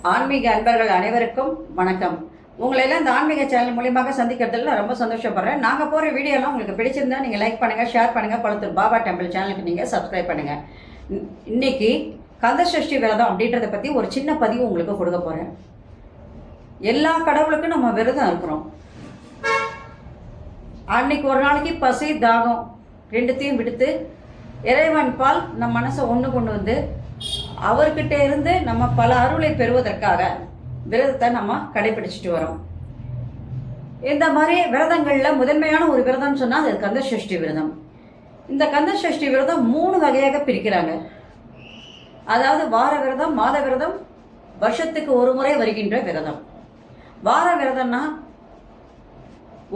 ஆன்மீக அன்பர்கள் அனைவருக்கும் வணக்கம். உங்களெல்லாம் இந்த ஆன்மீக சேனல் மூலியமாக சந்திக்கிறதுல ரொம்ப சந்தோஷப்படுறேன். நாங்கள் போகிற வீடியோலாம் உங்களுக்கு பிடிச்சிருந்தா நீங்கள் லைக் பண்ணுங்கள், ஷேர் பண்ணுங்கள். பழுத்தூர் பாபா டெம்பிள் சேனலுக்கு நீங்கள் சப்ஸ்கிரைப் பண்ணுங்கள். இன்னைக்கு கந்தசஷ்டி விரதம் அப்படின்றத பற்றி ஒரு சின்ன பதிவு உங்களுக்கு கொடுக்க போகிறேன். எல்லா கடவுளுக்கும் நம்ம விரதம் இருக்கிறோம். அன்னைக்கு ஒரு நாளைக்கு பசி தாகம் ரெண்டுத்தையும் விடுத்து இறைவன் பால் நம் மனசை ஒன்று கொண்டு வந்து அவர்கிட்ட இருந்து நம்ம பல அருளை பெறுவதற்காக விரதத்தை நம்ம கடைபிடிச்சிட்டு வரோம். இந்த மாதிரி விரதங்களில் முதன்மையான ஒரு விரதம் சொன்னால் அது கந்தசஷ்டி விரதம். இந்த கந்தசஷ்டி விரதம் 3 வகையாக பிரிக்கிறாங்க. அதாவது வார விரதம், மாத விரதம், வருஷத்துக்கு ஒரு முறை வருகின்ற விரதம். வார விரதம்னா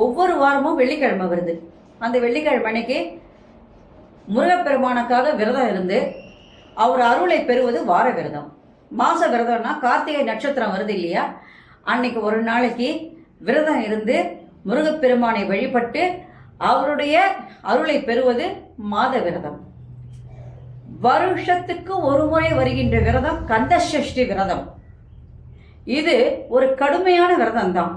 ஒவ்வொரு வாரமும் வெள்ளிக்கிழமை வருது. அந்த வெள்ளிக்கிழமை அன்னைக்கு முருகப்பெருமானுக்காக விரதம் இருந்து அவர் அருளை பெறுவது வார விரதம். மாச விரதம்னா கார்த்திகை நட்சத்திரம் வருது இல்லையா, அன்னைக்கு ஒரு நாளைக்கு விரதம் இருந்து முருகப்பெருமானை வழிபட்டு அவருடைய அருளை பெறுவது மாத விரதம். வருஷத்துக்கு ஒரு முறை வருகின்ற விரதம் கந்தசஷ்டி விரதம். இது ஒரு கடுமையான விரதம் தான்.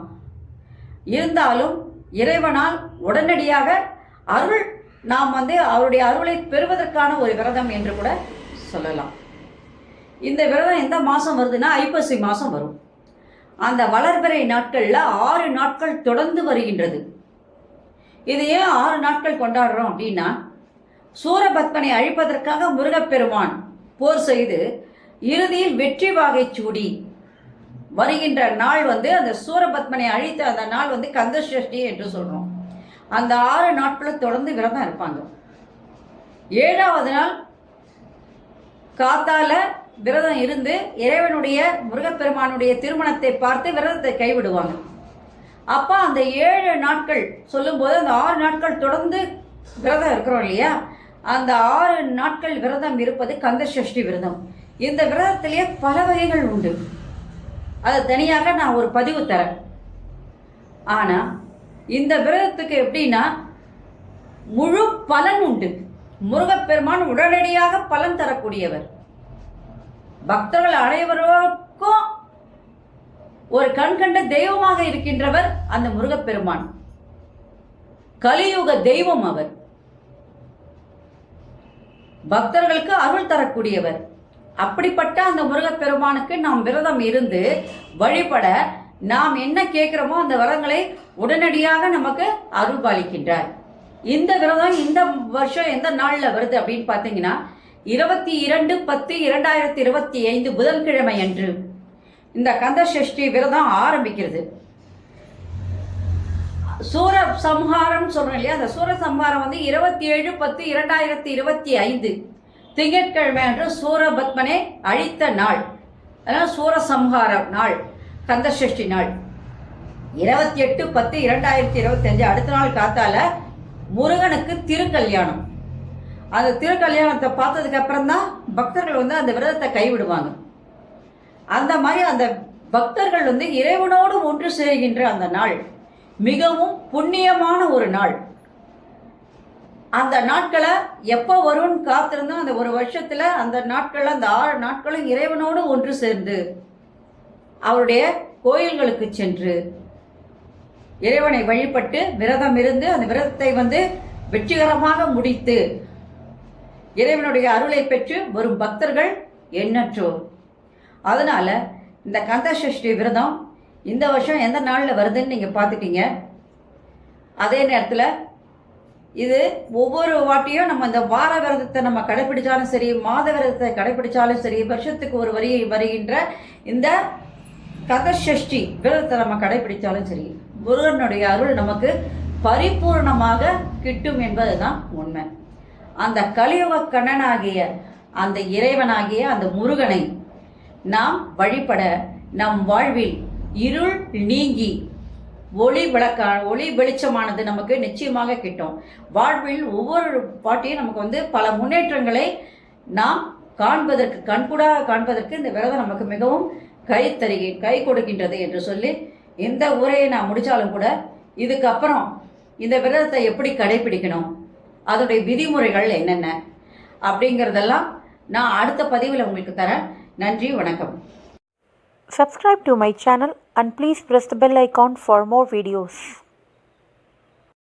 இருந்தாலும் இறைவனால் உடனடியாக அருள் நாம் அவருடைய அருளை பெறுவதற்கான ஒரு விரதம் என்று கூட சொல்லலாம். இந்த விரதம் எந்த மாதம் வருதுன்னா ஐப்பசி மாதம் வரும். அந்த வளர்பிறை நாட்களில் 6 நாட்கள் தொடர்ந்து வருகின்றது. இது ஏன் 6 நாட்கள் கொண்டாடுறோம் அப்படின்னா, சூரபத்மனை அழிப்பதற்காக முருகப்பெருமான் போர் செய்து இறுதியில் வெற்றி வாகை சூடி வருகின்ற நாள் அந்த சூரபத்மனை அழித்த அந்த நாள் கந்தசஷ்டி என்று சொல்கிறோம். அந்த 6 நாட்களும் தொடர்ந்து விரதம் இருப்பாங்க. 7ஆவது நாள் காத்தால விரதம் இருந்து இறைவனுடைய முருகப்பெருமானுடைய திருமணத்தை பார்த்து விரதத்தை கைவிடுவாங்க. அப்போ அந்த 7 நாட்கள் சொல்லும்போது அந்த 6 நாட்கள் தொடர்ந்து விரதம் இருக்கிறோம் இல்லையா, அந்த 6 நாட்கள் விரதம் இருப்பது கந்தசஷ்டி விரதம். இந்த விரதத்திலேயே பல வகைகள் உண்டு. அது தனியாக நான் ஒரு பதிவு தரேன். ஆனால் இந்த விரதத்துக்கு எப்படின்னா முழு பலன் உண்டு. முருகப்பெருமான் உடனடியாக பலன் தரக்கூடியவர். பக்தர்கள் அனைவருக்கும் ஒரு கண்கண்ட தெய்வமாக இருக்கின்றவர் அந்த முருகப்பெருமான். கலியுக தெய்வம் அவர். பக்தர்களுக்கு அருள் தரக்கூடியவர். அப்படிப்பட்ட அந்த முருகப்பெருமானுக்கு நாம் விரதம் இருந்து வழிபட நாம் என்ன கேட்கிறோமோ அந்த வரங்களை உடனடியாக நமக்கு அருள் பாலிக்கின்றார். இந்த விரதம் இந்த வருஷம் எந்த நாளில் வருது அப்படின்னு பார்த்தீங்கன்னா 22/10/2025 புதன்கிழமை அன்று இந்த கந்தசஷ்டி விரதம் ஆரம்பிக்கிறது. சூர சம்ஹாரம் சொல்றோம் இல்லையா, அந்த சூர சம்ஹாரம் 27/10/2025 திங்கட்கிழமை அன்று சூரபத்மனை அழித்த நாள். அதனால் சூரசம்ஹார நாள், கந்தசஷ்டி நாள். 28/10/2025 அடுத்த நாள் காத்தால முருகனுக்கு திருக்கல்யாணம். அந்த திருக்கல்யாணத்தை பார்த்ததுக்கு அப்புறம் தான் பக்தர்கள் அந்த விரதத்தை கைவிடுவாங்க. அந்த மாதிரி அந்த பக்தர்கள் இறைவனோடு ஒன்று சேர்கின்ற அந்த நாள் மிகவும் புண்ணியமான ஒரு நாள். அந்த நாட்களை எப்போ வரும்னு காத்திருந்தோம். அந்த ஒரு வருஷத்துல அந்த நாட்கள், அந்த 6 நாட்களும் இறைவனோடு ஒன்று சேர்ந்து அவருடைய கோயில்களுக்கு சென்று இறைவனை வழிபட்டு விரதம் இருந்து அந்த விரதத்தை வெற்றிகரமாக முடித்து இறைவனுடைய அருளை பெற்று வரும் பக்தர்கள் எண்ணற்றோர். அதனால இந்த கந்தசஷ்டி விரதம் இந்த வருஷம் எந்த நாளில் வருதுன்னு நீங்கள் பார்த்துட்டீங்க. அதே நேரத்தில் இது ஒவ்வொரு வாட்டியும் நம்ம இந்த வார விரதத்தை நம்ம கடைபிடிச்சாலும் சரி, மாத விரதத்தை கடைபிடிச்சாலும் சரி, வருஷத்துக்கு ஒரு வருகின்ற இந்த கந்தசஷ்டி விரதத்தை நம்ம கடைபிடிச்சாலும் சரி, முருகனுடைய அருள் நமக்கு பரிபூர்ணமாக கிட்டும் என்பதுதான் உண்மை. அந்த கலியுக கண்ணனாகிய அந்த இறைவனாகிய அந்த முருகனை நாம் வழிபட நம் வாழ்வில் இருள் நீங்கி ஒளி வெளிச்சமானது நமக்கு நிச்சயமாக கிட்டும். வாழ்வில் ஒவ்வொரு பாட்டியும் நமக்கு பல முன்னேற்றங்களை நாம் காண்பதற்கு, கண்கூடாக காண்பதற்கு இந்த விரதம் நமக்கு மிகவும் கை கொடுக்கின்றது என்று சொல்லி இந்த உரையை நான் முடித்தாலும் கூட இதுக்கப்புறம் இந்த விரதத்தை எப்படி கடைபிடிக்கணும், அதோடைய விதிமுறைகள் என்னென்ன அப்படிங்கிறதெல்லாம் நான் அடுத்த பதிவில் உங்களுக்கு தரேன். நன்றி, வணக்கம். Subscribe to my channel and please press the bell icon for more videos.